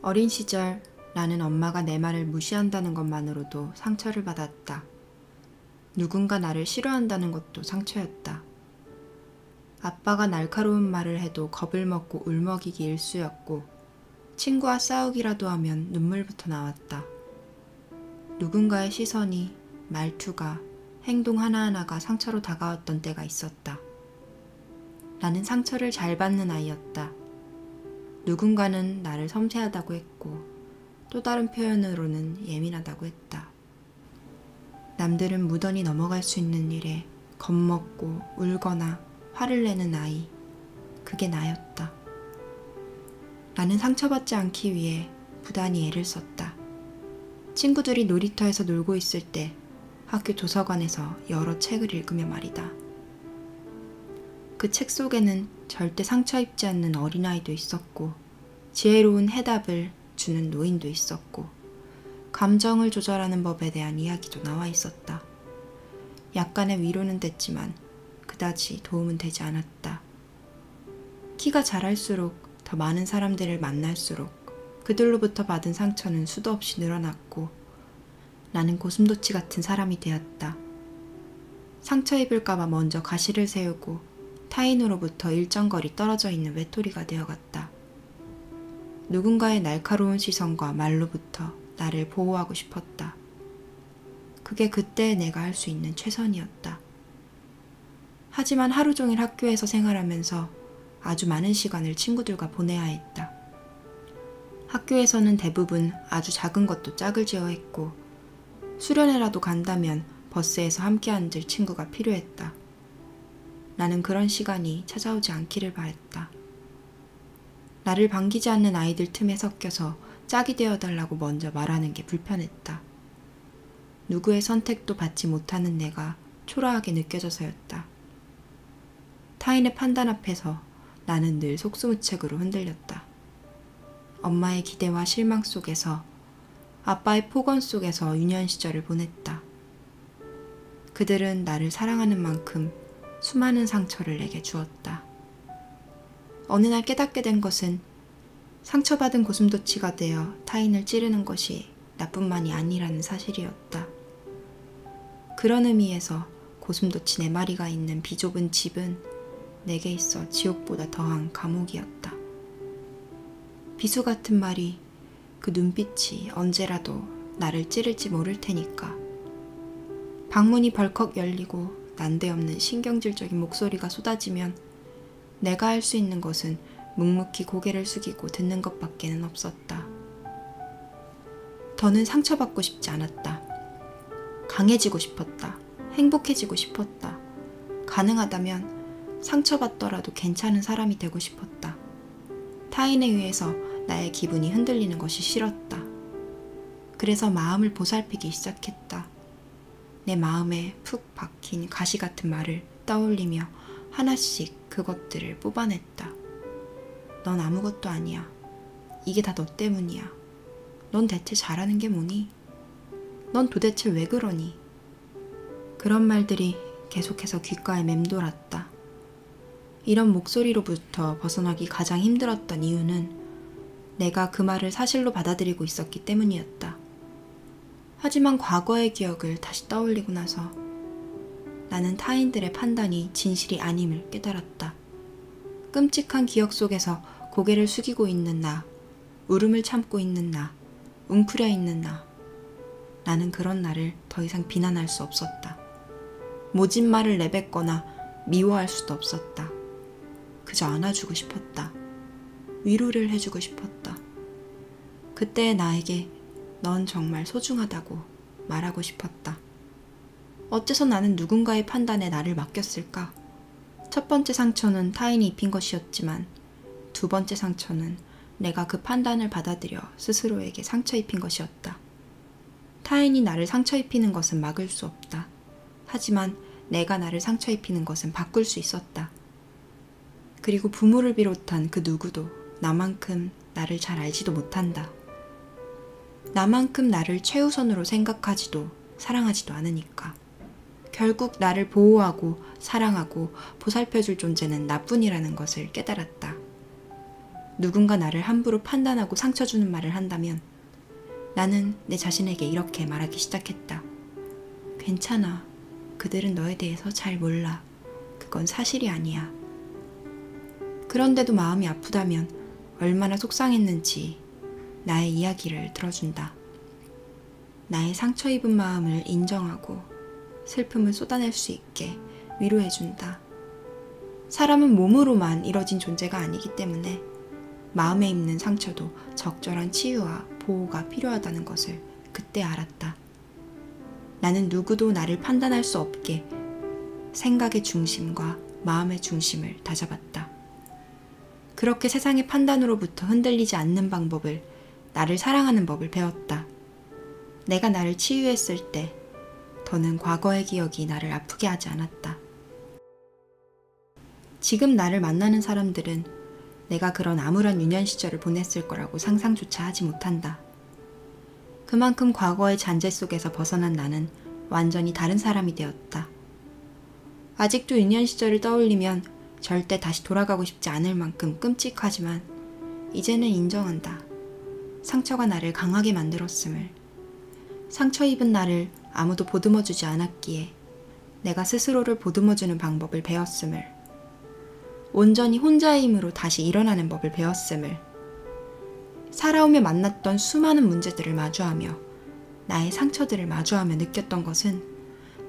어린 시절 나는 엄마가 내 말을 무시한다는 것만으로도 상처를 받았다. 누군가 나를 싫어한다는 것도 상처였다. 아빠가 날카로운 말을 해도 겁을 먹고 울먹이기 일쑤였고 친구와 싸우기라도 하면 눈물부터 나왔다. 누군가의 시선이, 말투가, 행동 하나하나가 상처로 다가왔던 때가 있었다. 나는 상처를 잘 받는 아이였다. 누군가는 나를 섬세하다고 했고 또 다른 표현으로는 예민하다고 했다. 남들은 무던히 넘어갈 수 있는 일에 겁먹고 울거나 화를 내는 아이, 그게 나였다. 나는 상처받지 않기 위해 부단히 애를 썼다. 친구들이 놀이터에서 놀고 있을 때 학교 도서관에서 여러 책을 읽으며 말이다. 그 책 속에는 절대 상처 입지 않는 어린아이도 있었고 지혜로운 해답을 주는 노인도 있었고 감정을 조절하는 법에 대한 이야기도 나와 있었다. 약간의 위로는 됐지만 그다지 도움은 되지 않았다. 키가 자랄수록 더 많은 사람들을 만날수록 그들로부터 받은 상처는 수도 없이 늘어났고 나는 고슴도치 같은 사람이 되었다. 상처 입을까봐 먼저 가시를 세우고 타인으로부터 일정거리 떨어져 있는 외톨이가 되어갔다. 누군가의 날카로운 시선과 말로부터 나를 보호하고 싶었다. 그게 그때 내가 할 수 있는 최선이었다. 하지만 하루 종일 학교에서 생활하면서 아주 많은 시간을 친구들과 보내야 했다. 학교에서는 대부분 아주 작은 것도 짝을 지어 했고 수련회라도 간다면 버스에서 함께 앉을 친구가 필요했다. 나는 그런 시간이 찾아오지 않기를 바랬다. 나를 반기지 않는 아이들 틈에 섞여서 짝이 되어달라고 먼저 말하는 게 불편했다. 누구의 선택도 받지 못하는 내가 초라하게 느껴져서였다. 타인의 판단 앞에서 나는 늘 속수무책으로 흔들렸다. 엄마의 기대와 실망 속에서, 아빠의 폭언 속에서 유년 시절을 보냈다. 그들은 나를 사랑하는 만큼 수많은 상처를 내게 주었다. 어느 날 깨닫게 된 것은 상처받은 고슴도치가 되어 타인을 찌르는 것이 나뿐만이 아니라는 사실이었다. 그런 의미에서 고슴도치 4마리가 있는 비좁은 집은 내게 있어 지옥보다 더한 감옥이었다. 비수 같은 말이, 그 눈빛이 언제라도 나를 찌를지 모를 테니까. 방문이 벌컥 열리고 난데없는 신경질적인 목소리가 쏟아지면 내가 할 수 있는 것은 묵묵히 고개를 숙이고 듣는 것밖에는 없었다. 더는 상처받고 싶지 않았다. 강해지고 싶었다. 행복해지고 싶었다. 가능하다면 상처받더라도 괜찮은 사람이 되고 싶었다. 타인에 의해서 나의 기분이 흔들리는 것이 싫었다. 그래서 마음을 보살피기 시작했다. 내 마음에 푹 박힌 가시 같은 말을 떠올리며 하나씩 그것들을 뽑아냈다. 넌 아무것도 아니야. 이게 다 너 때문이야. 넌 대체 잘하는 게 뭐니? 넌 도대체 왜 그러니? 그런 말들이 계속해서 귓가에 맴돌았다. 이런 목소리로부터 벗어나기 가장 힘들었던 이유는 내가 그 말을 사실로 받아들이고 있었기 때문이었다. 하지만 과거의 기억을 다시 떠올리고 나서 나는 타인들의 판단이 진실이 아님을 깨달았다. 끔찍한 기억 속에서 고개를 숙이고 있는 나, 울음을 참고 있는 나, 웅크려 있는 나. 나는 그런 나를 더 이상 비난할 수 없었다. 모진 말을 내뱉거나 미워할 수도 없었다. 그저 안아주고 싶었다. 위로를 해주고 싶었다. 그때의 나에게 넌 정말 소중하다고 말하고 싶었다. 어째서 나는 누군가의 판단에 나를 맡겼을까? 첫 번째 상처는 타인이 입힌 것이었지만 두 번째 상처는 내가 그 판단을 받아들여 스스로에게 상처 입힌 것이었다. 타인이 나를 상처 입히는 것은 막을 수 없다. 하지만 내가 나를 상처 입히는 것은 바꿀 수 있었다. 그리고 부모를 비롯한 그 누구도 나만큼 나를 잘 알지도 못한다. 나만큼 나를 최우선으로 생각하지도 사랑하지도 않으니까. 결국 나를 보호하고 사랑하고 보살펴줄 존재는 나뿐이라는 것을 깨달았다. 누군가 나를 함부로 판단하고 상처 주는 말을 한다면 나는 내 자신에게 이렇게 말하기 시작했다. 괜찮아. 그들은 너에 대해서 잘 몰라. 그건 사실이 아니야. 그런데도 마음이 아프다면 얼마나 속상했는지 나의 이야기를 들어준다. 나의 상처 입은 마음을 인정하고 슬픔을 쏟아낼 수 있게 위로해준다. 사람은 몸으로만 이뤄진 존재가 아니기 때문에 마음에 입는 상처도 적절한 치유와 보호가 필요하다는 것을 그때 알았다. 나는 누구도 나를 판단할 수 없게 생각의 중심과 마음의 중심을 다잡았다. 그렇게 세상의 판단으로부터 흔들리지 않는 방법을, 나를 사랑하는 법을 배웠다. 내가 나를 치유했을 때 더는 과거의 기억이 나를 아프게 하지 않았다. 지금 나를 만나는 사람들은 내가 그런 암울한 유년 시절을 보냈을 거라고 상상조차 하지 못한다. 그만큼 과거의 잔재 속에서 벗어난 나는 완전히 다른 사람이 되었다. 아직도 유년 시절을 떠올리면 절대 다시 돌아가고 싶지 않을 만큼 끔찍하지만 이제는 인정한다. 상처가 나를 강하게 만들었음을. 상처 입은 나를 아무도 보듬어주지 않았기에 내가 스스로를 보듬어주는 방법을 배웠음을. 온전히 혼자의 힘으로 다시 일어나는 법을 배웠음을. 살아오며 만났던 수많은 문제들을 마주하며 나의 상처들을 마주하며 느꼈던 것은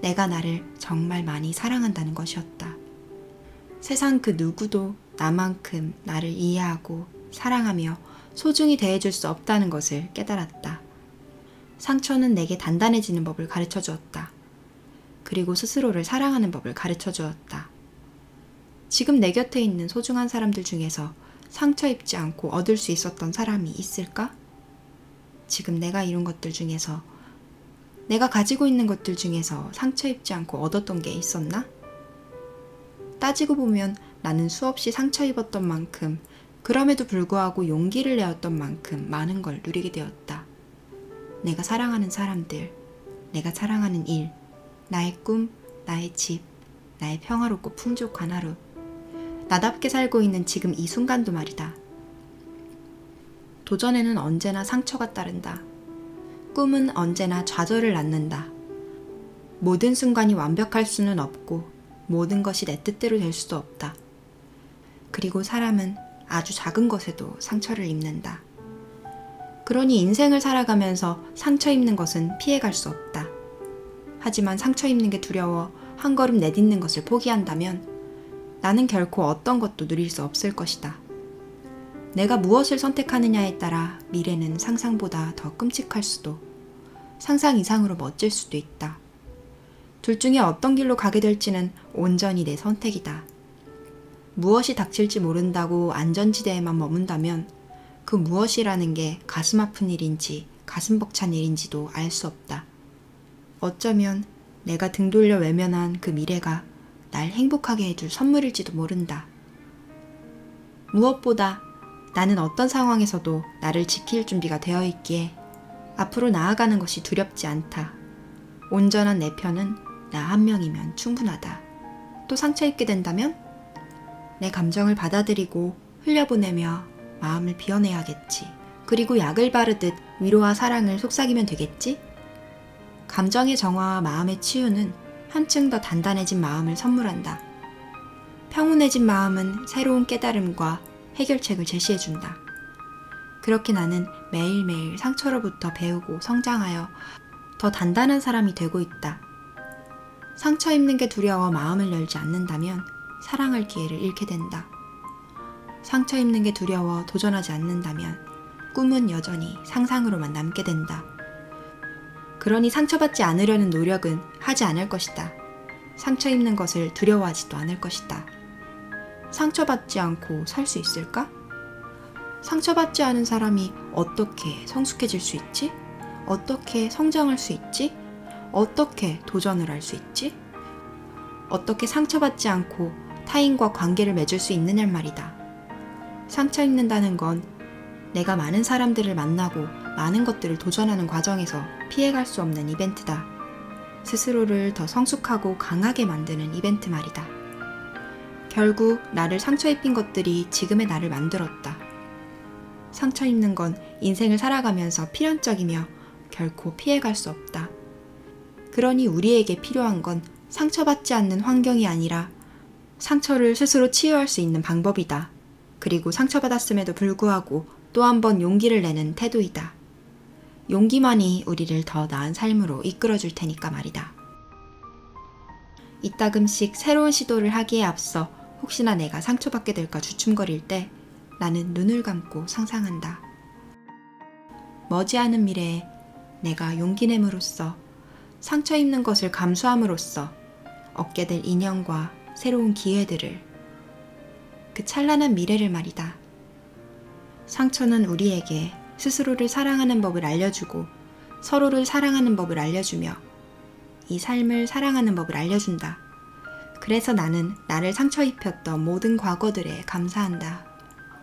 내가 나를 정말 많이 사랑한다는 것이었다. 세상 그 누구도 나만큼 나를 이해하고 사랑하며 소중히 대해줄 수 없다는 것을 깨달았다. 상처는 내게 단단해지는 법을 가르쳐 주었다. 그리고 스스로를 사랑하는 법을 가르쳐 주었다. 지금 내 곁에 있는 소중한 사람들 중에서 상처 입지 않고 얻을 수 있었던 사람이 있을까? 지금 내가 이룬 것들 중에서, 내가 가지고 있는 것들 중에서 상처 입지 않고 얻었던 게 있었나? 따지고 보면 나는 수없이 상처 입었던 만큼, 그럼에도 불구하고 용기를 내었던 만큼 많은 걸 누리게 되었다. 내가 사랑하는 사람들, 내가 사랑하는 일, 나의 꿈, 나의 집, 나의 평화롭고 풍족한 하루. 나답게 살고 있는 지금 이 순간도 말이다. 도전에는 언제나 상처가 따른다. 꿈은 언제나 좌절을 낳는다. 모든 순간이 완벽할 수는 없고 모든 것이 내 뜻대로 될 수도 없다. 그리고 사람은 아주 작은 것에도 상처를 입는다. 그러니 인생을 살아가면서 상처 입는 것은 피해갈 수 없다. 하지만 상처 입는 게 두려워 한 걸음 내딛는 것을 포기한다면 나는 결코 어떤 것도 누릴 수 없을 것이다. 내가 무엇을 선택하느냐에 따라 미래는 상상보다 더 끔찍할 수도, 상상 이상으로 멋질 수도 있다. 둘 중에 어떤 길로 가게 될지는 온전히 내 선택이다. 무엇이 닥칠지 모른다고 안전지대에만 머문다면 그 무엇이라는 게 가슴 아픈 일인지 가슴 벅찬 일인지도 알 수 없다. 어쩌면 내가 등 돌려 외면한 그 미래가 날 행복하게 해줄 선물일지도 모른다. 무엇보다 나는 어떤 상황에서도 나를 지킬 준비가 되어 있기에 앞으로 나아가는 것이 두렵지 않다. 온전한 내 편은 나 한 명이면 충분하다. 또 상처 입게 된다면 내 감정을 받아들이고 흘려보내며 마음을 비워내야겠지. 그리고 약을 바르듯 위로와 사랑을 속삭이면 되겠지? 감정의 정화와 마음의 치유는 한층 더 단단해진 마음을 선물한다. 평온해진 마음은 새로운 깨달음과 해결책을 제시해준다. 그렇게 나는 매일매일 상처로부터 배우고 성장하여 더 단단한 사람이 되고 있다. 상처 입는 게 두려워 마음을 열지 않는다면 사랑할 기회를 잃게 된다. 상처 입는 게 두려워 도전하지 않는다면 꿈은 여전히 상상으로만 남게 된다. 그러니 상처받지 않으려는 노력은 하지 않을 것이다. 상처 입는 것을 두려워하지도 않을 것이다. 상처받지 않고 살 수 있을까? 상처받지 않은 사람이 어떻게 성숙해질 수 있지? 어떻게 성장할 수 있지? 어떻게 도전을 할 수 있지? 어떻게 상처받지 않고 타인과 관계를 맺을 수 있느냐 말이다. 상처 입는다는 건 내가 많은 사람들을 만나고 많은 것들을 도전하는 과정에서 피해갈 수 없는 이벤트다. 스스로를 더 성숙하고 강하게 만드는 이벤트 말이다. 결국 나를 상처 입힌 것들이 지금의 나를 만들었다. 상처 입는 건 인생을 살아가면서 필연적이며 결코 피해갈 수 없다. 그러니 우리에게 필요한 건 상처받지 않는 환경이 아니라 상처를 스스로 치유할 수 있는 방법이다. 그리고 상처받았음에도 불구하고 또 한 번 용기를 내는 태도이다. 용기만이 우리를 더 나은 삶으로 이끌어줄 테니까 말이다. 이따금씩 새로운 시도를 하기에 앞서 혹시나 내가 상처받게 될까 주춤거릴 때 나는 눈을 감고 상상한다. 머지않은 미래에 내가 용기 내므로써 상처 입는 것을 감수함으로써 얻게 될 인연과 새로운 기회들을, 그 찬란한 미래를 말이다. 상처는 우리에게 스스로를 사랑하는 법을 알려주고 서로를 사랑하는 법을 알려주며 이 삶을 사랑하는 법을 알려준다. 그래서 나는 나를 상처 입혔던 모든 과거들에 감사한다.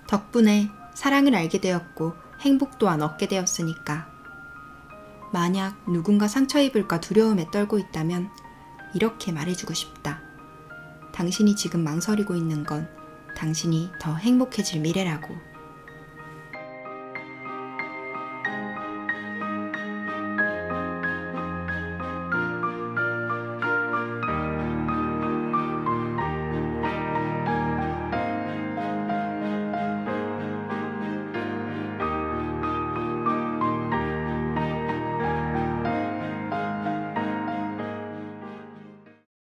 덕분에 사랑을 알게 되었고 행복 또한 얻게 되었으니까. 만약 누군가 상처 입을까 두려움에 떨고 있다면 이렇게 말해주고 싶다. 당신이 지금 망설이고 있는 건 당신이 더 행복해질 미래라고.